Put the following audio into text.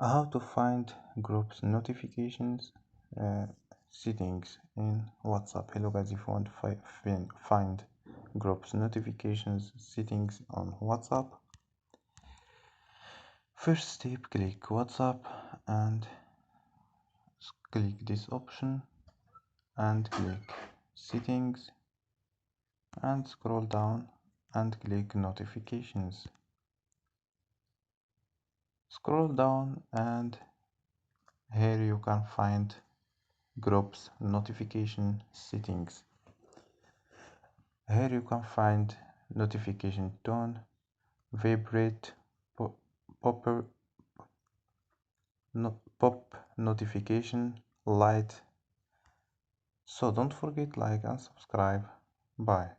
How to find groups notifications uh, settings in WhatsApp. Hello guys, if you want to find groups notifications settings on WhatsApp, first step, click WhatsApp and click this option and click settings and scroll down and click notifications. Scroll down and here you can find groups notification settings. Here you can find notification tone, vibrate, pop, pop notification, light. So don't forget like and subscribe. Bye.